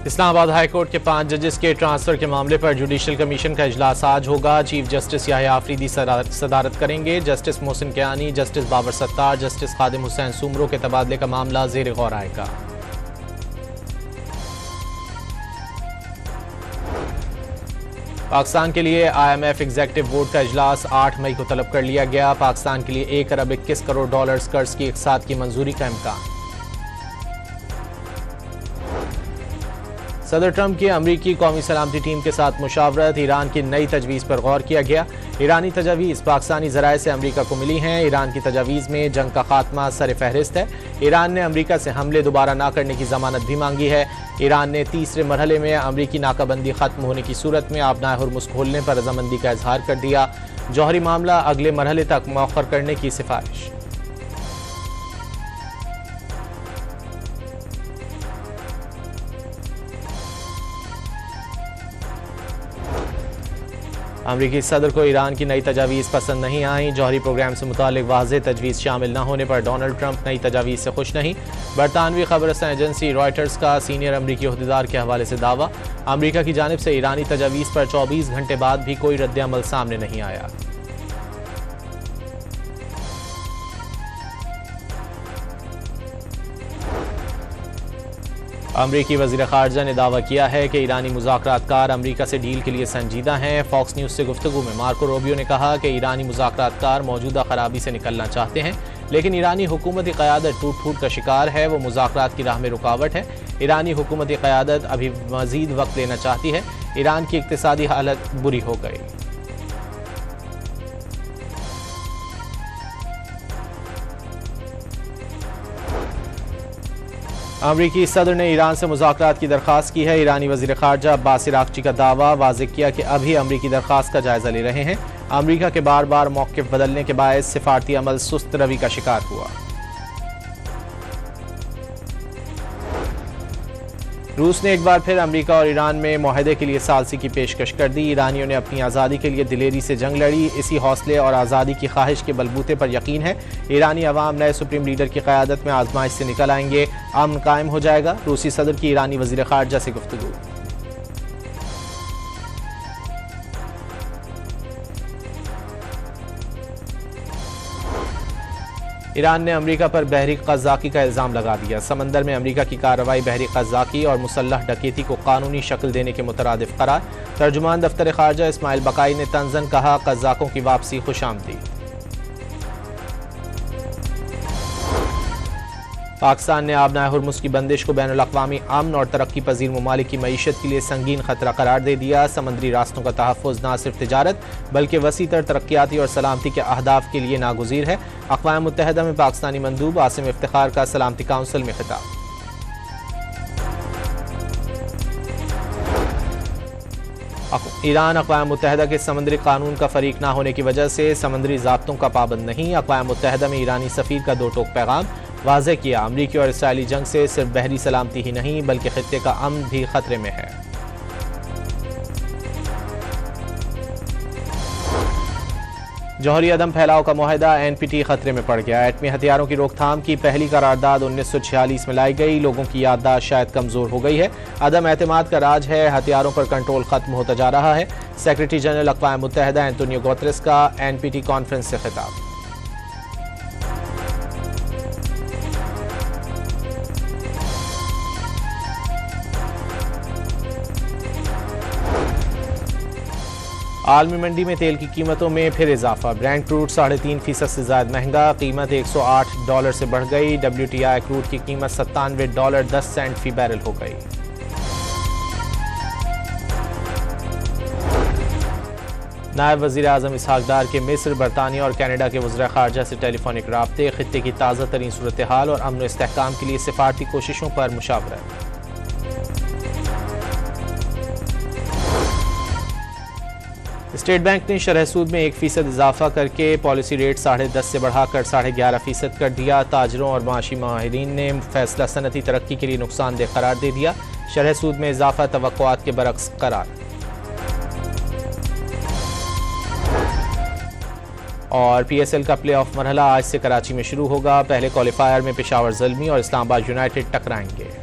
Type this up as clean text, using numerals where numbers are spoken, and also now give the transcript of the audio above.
Islamabad high court के 5 जजेस के ट्रांसफर के मामले पर जुडिशल कमीशन का इजलास आज होगा। चीफ जस्टिस याहिया आफरीदी सदारत करेंगे। Justice Mohsin Kiyani, justice Babar Sattar, justice Khadim Hussain Soomro के तबादले का मामला ज़ेर गौर आएगा। पाकिस्तान के लिए IMF एग्जेक्टिव बोर्ड का इजलास 8 मई को तलब कर लिया गया। पाकिस्तान के लिए 1 अरब 21 करोड़ डॉलर कर्ज की इकसात की मंजूरी का इम्कान। सदर ट्रंप की अमरीकी कौमी सलामती टीम के साथ मुशावरत। ईरान की नई तजवीज़ पर गौर किया गया। ईरानी तजावीज़ पाकिस्तानी ज़राए से अमरीका को मिली हैं। ईरान की तजावीज़ में जंग का खात्मा सर फहरिस्त है। ईरान ने अमरीका से हमले दोबारा ना करने की जमानत भी मांगी है। ईरान ने तीसरे मरहले में अमरीकी नाकाबंदी खत्म होने की सूरत में आबनाए हुर्मुज़ खोलने पर रजामंदी का इजहार कर दिया। जौहरी मामला अगले मरहले तक मौखर करने की सिफारिश। अमरीकी सदर को ईरान की नई तजावीज़ पसंद नहीं आई। जौहरी प्रोग्राम से मुतालिक वाज़ेह तजवीज़ शामिल न होने पर डोनाल्ड ट्रंप नई तजावीज़ से खुश नहीं। बरतानवी खबरस्तान एजेंसी रॉयटर्स का सीनियर अमरीकी अहदेदार के हवाले से दावा, अमरीका की जानिब से ईरानी तजावीज़ पर 24 घंटे बाद भी कोई रद्द-ए-अमल सामने नहीं आया। अमरीकी वज़ीर ख़ारजा ने दावा किया है कि ईरानी मुज़ाकरातकार अमरीका से डील के लिए संजीदा हैं। फॉक्स न्यूज़ से गुफ्तगू में मार्को रूबियो ने कहा कि ईरानी मुज़ाकरातकार मौजूदा खराबी से निकलना चाहते हैं, लेकिन ईरानी हुकूमती क़यादत टूट फूट का शिकार है। वो मुज़ाकरात की राह में रुकावट है। ईरानी हुकूमती क़यादत अभी मज़ीद वक्त लेना चाहती है। ईरान की इक़्तिसादी हालत बुरी हो गई। अमरीकी सदर ने ईरान से मुज़ाकरात की दरख्वास्त की है। ईरानी वज़ीर ख़ारजा अब्बास अराग़ची का दावा, वाज़ेह किया कि अभी अमरीकी दरख्वास्त का जायज़ा ले रहे हैं। अमरीका के बार बार मौक़िफ़ बदलने के बायस सिफ़ारती अमल सुस्त रवि का शिकार हुआ। रूस ने एक बार फिर अमरीका और ईरान में मुआहदे के लिए सालसी की पेशकश कर दी। ईरानियों ने अपनी आज़ादी के लिए दिलेरी से जंग लड़ी। इसी हौसले और आज़ादी की ख्वाहिश के बलबूते पर यकीन है ईरानी अवाम नए सुप्रीम लीडर की क़यादत में आजमाइश से निकल आएंगे, अमन कायम हो जाएगा। रूसी सदर की ईरानी वज़ीर ख़ारजा से गुफ्तगू। ईरान ने अमरीका पर बहरी क़ज़्ज़ाक़ी का इल्ज़ाम लगा दिया। समंदर में अमरीका की कार्रवाई बहरी क़ज़्ज़ाक़ी और मुसल्लह डकैती को कानूनी शक्ल देने के मुतरादिफ करार। तर्जुमान दफ्तर ख़ारजा इस्माइल बकाई ने तंज़न कहा, क़ज़्ज़ाक़ों की वापसी खुशामदीद। पाकिस्तान ने आबनाए हुर्मुज़ की बंदिश को बैनुल अक़वामी अमन और तरक्की पजीर ममालिक की मईशत के लिए संगीन खतरा करार दे दिया। समंदरी रास्तों का तहफ़्फ़ुज़ न सिर्फ तिजारत बल्कि वसीतर तरक्याती और सलामती के अहदाफ के लिए नागुज़ीर है। अक़वाम मुत्तहिदा में पाकिस्तानी मंदूब आसिम इफ्तिखार का सलामती काउंसिल में खिताब। ईरान अक़वाम मुत्तहिदा के समंदरी कानून का फ़रीक ना होने की वजह से समंदरी ज़ाब्तों का पाबंद नहीं। अक़वाम मुत्तहिदा में ईरानी सफ़ीर का दो टोक पैगाम वाज़ेह किया, अमरीकी और इसराइली जंग से सिर्फ बहरी सलामती ही नहीं बल्कि खित्ते का अमन भी खतरे में है। जौहरी अदम फैलाव का मुआहदा NPT खतरे में पड़ गया। एटमी हथियारों की रोकथाम की पहली करारदाद 1946 में लाई गई। लोगों की याददाश्त शायद कमज़ोर हो गई है। अदम एतमाद का राज है। हथियारों पर कंट्रोल खत्म होता जा रहा है। सेक्रेटरी जनरल अक़वाम मुत्तहिदा एंटोनियो गुतेरेस का NPT कॉन्फ्रेंस से खिताब। आलमी मंडी में तेल की कीमतों में फिर इजाफा। ब्रेंट क्रूड 3.5% से ज़्यादा महंगा, कीमत $108 से बढ़ गई। WTI क्रूड की कीमत $97.10 फी बैरल हो गई। नायब वज़ीर आज़म इसहाक़ डार के मिस्र, बरतानिया और कनाडा के वज़ीर ख़ारजा से टेलीफोनिक राब्ते। खित्ते की ताज़ा तरीन सूरत हाल और अमन व इस्तेहकाम के लिए सिफारती कोशिशों पर मुशावरत। स्टेट बैंक ने शरह सूद में 1% इजाफा करके पॉलिसी रेट 10.5 से बढ़ाकर 11.5% कर दिया। ताजरों और माशी माहिरीन ने फैसला सनती तरक्की के लिए नुकसानदेह करार दे दिया। शरह सूद में इजाफा तवक्कुआत के बरक्स करार। और PSL का प्ले ऑफ मरहला आज से कराची में शुरू होगा। पहले क्वालिफायर में पेशावर ज़ल्मी और इस्लामाबाद यूनाइटेड टकराएंगे।